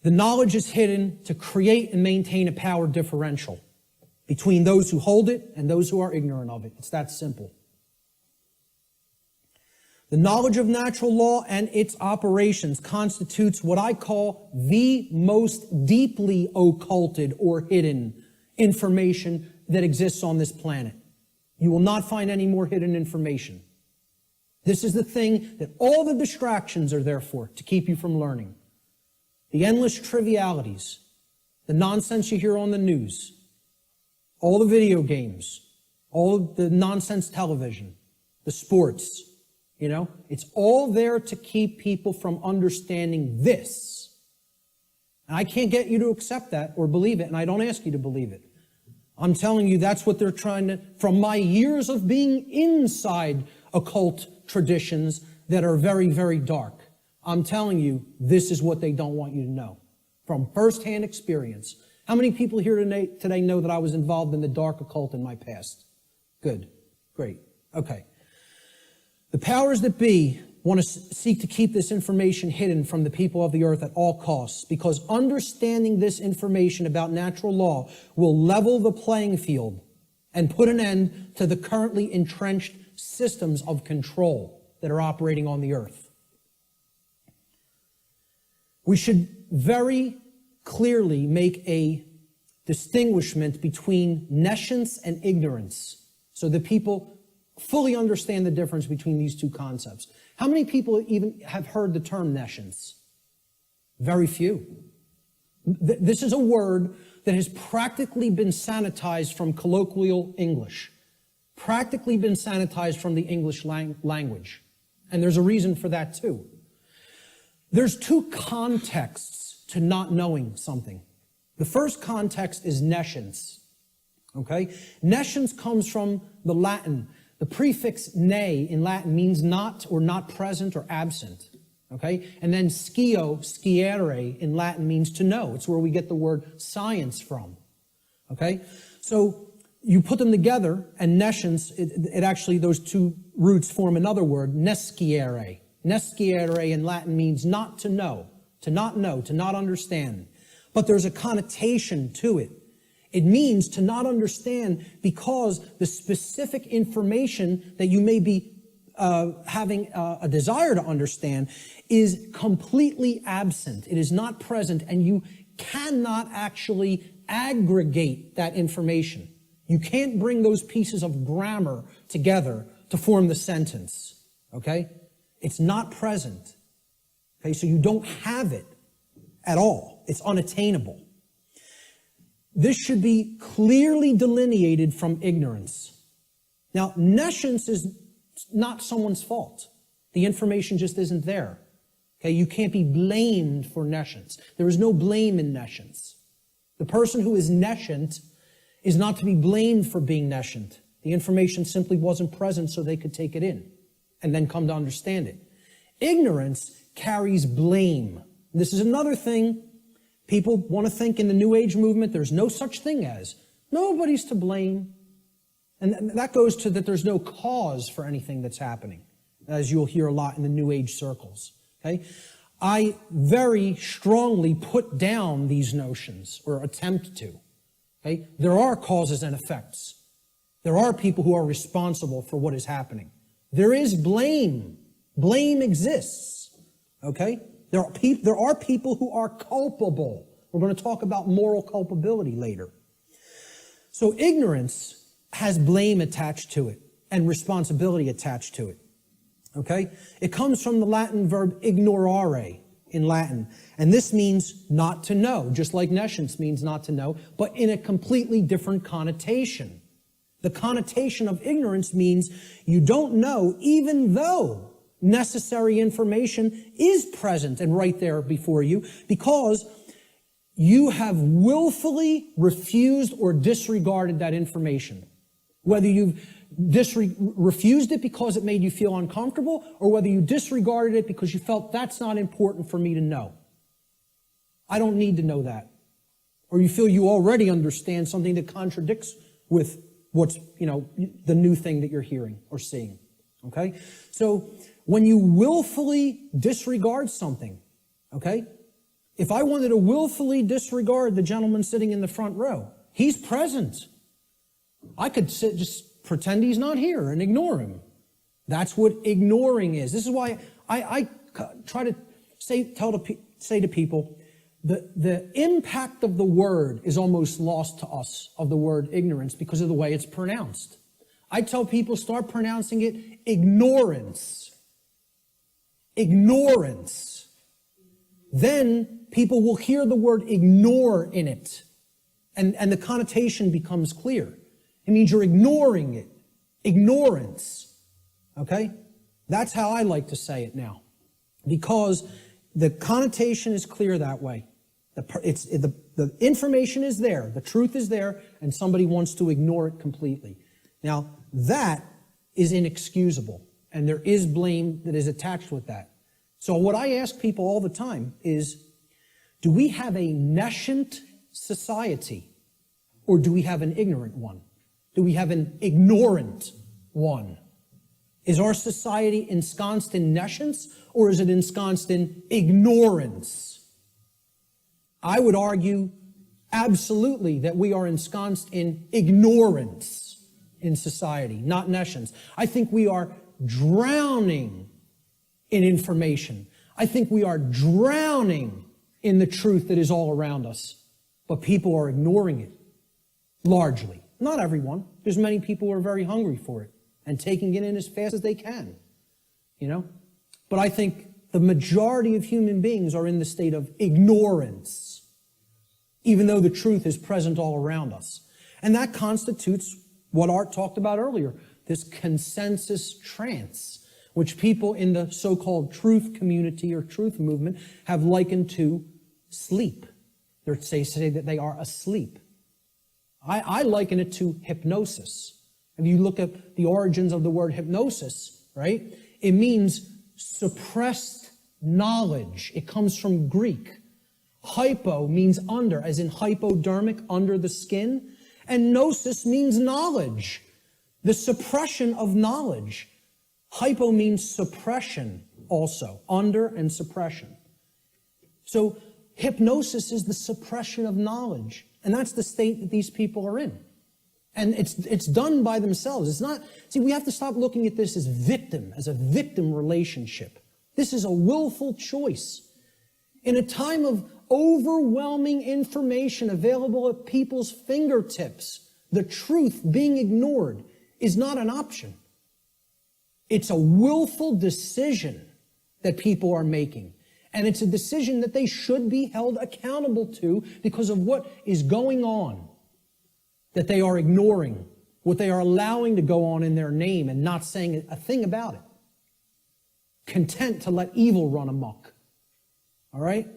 The knowledge is hidden to create and maintain a power differential between those who hold it and those who are ignorant of it. It's that simple. The knowledge of natural law and its operations constitutes what I call the most deeply occulted or hidden information that exists on this planet. You will not find any more hidden information. This is the thing that all the distractions are there for, to keep you from learning. The endless trivialities, the nonsense you hear on the news, all the video games, all the nonsense television, the sports, it's all there to keep people from understanding this. And I can't get you to accept that or believe it, and I don't ask you to believe it. I'm telling you that's what they're trying to, from my years of being inside occult traditions that are very, very dark. I'm telling you, this is what they don't want you to know. From firsthand experience. How many people here today know that I was involved in the dark occult in my past? Good. Great. Okay. The powers that be want to seek to keep this information hidden from the people of the earth at all costs, because understanding this information about natural law will level the playing field and put an end to the currently entrenched systems of control that are operating on the earth. We should very clearly make a distinguishment between nescience and ignorance so that people fully understand the difference between these two concepts. How many people even have heard the term nescience? Very few. This is a word that has practically been sanitized from colloquial English, practically been sanitized from the English language. And there's a reason for that too. There's two contexts to not knowing something. The first context is nescience. Okay? Nescience comes from the Latin. The prefix ne in Latin means not or not present or absent. Okay? And then sciere in Latin means to know. It's where we get the word science from. Okay? So you put them together, and nescience, it actually, those two roots form another word, nesciere. Nesciere in Latin means not to know, to not understand. But there's a connotation to it. It means to not understand because the specific information that you may be having a desire to understand is completely absent. It is not present, and you cannot actually aggregate that information. You can't bring those pieces of grammar together to form the sentence, okay? It's not present, okay? So you don't have it at all. It's unattainable. This should be clearly delineated from ignorance. Now, nescience is not someone's fault. The information just isn't there. Okay, you can't be blamed for nescience. There is no blame in nescience. The person who is nescient is not to be blamed for being nescient. The information simply wasn't present so they could take it in and then come to understand it. Ignorance carries blame. This is another thing. People want to think in the New Age movement there's no such thing as. Nobody's to blame. And that goes to that there's no cause for anything that's happening, as you'll hear a lot in the New Age circles. Okay? I very strongly put down these notions, or attempt to. Okay? There are causes and effects. There are people who are responsible for what is happening. There is blame. Blame exists. Okay? There are people who are culpable. We're going to talk about moral culpability later. So ignorance has blame attached to it and responsibility attached to it. Okay? It comes from the Latin verb ignorare in Latin. And this means not to know, just like nescience means not to know, but in a completely different connotation. The connotation of ignorance means you don't know even though necessary information is present and right there before you, because you have willfully refused or disregarded that information. Whether you've refused it because it made you feel uncomfortable, or whether you disregarded it because you felt that's not important for me to know. I don't need to know that. Or you feel you already understand something that contradicts with what's, the new thing that you're hearing or seeing. Okay? So when you willfully disregard something, okay, If I wanted to willfully disregard the gentleman sitting in the front row, he's present. I could just pretend he's not here and ignore him. That's what ignoring is. This is why I try to say to people, the impact of the word is almost lost to us, of the word ignorance, because of the way it's pronounced. I tell people, start pronouncing it ignorance. Ignorance. Then people will hear the word ignore in it, and the connotation becomes clear. It means you're ignoring it. Ignorance. Okay? That's how I like to say it now, because the connotation is clear that way. The information is there, the truth is there, and somebody wants to ignore it completely. Now, that is inexcusable, and there is blame that is attached with that. So what I ask people all the time is, do we have a nescient society, or do we have an ignorant one? Do we have an ignorant one? Is our society ensconced in nescience, or is it ensconced in ignorance? I would argue absolutely that we are ensconced in ignorance in society, not nescience. I think we are drowning in information. I think we are drowning in the truth that is all around us. But people are ignoring it, largely. Not everyone. There's many people who are very hungry for it and taking it in as fast as they can, you know? But I think the majority of human beings are in the state of ignorance, even though the truth is present all around us. And that constitutes what Art talked about earlier, this consensus trance, which people in the so-called truth community or truth movement have likened to sleep. They say that they are asleep. I liken it to hypnosis. If you look at the origins of the word hypnosis, right, it means suppressed knowledge. It comes from Greek. Hypo means under, as in hypodermic, under the skin. And gnosis means knowledge, the suppression of knowledge. Hypo means suppression also, under and suppression. So hypnosis is the suppression of knowledge. And that's the state that these people are in. And it's done by themselves. It's not, see, we have to stop looking at this as a victim relationship. This is a willful choice. In a time of overwhelming information available at people's fingertips, the truth being ignored is not an option. It's a willful decision that people are making. And it's a decision that they should be held accountable to because of what is going on, that they are ignoring, what they are allowing to go on in their name and not saying a thing about it. Content to let evil run amok. All right?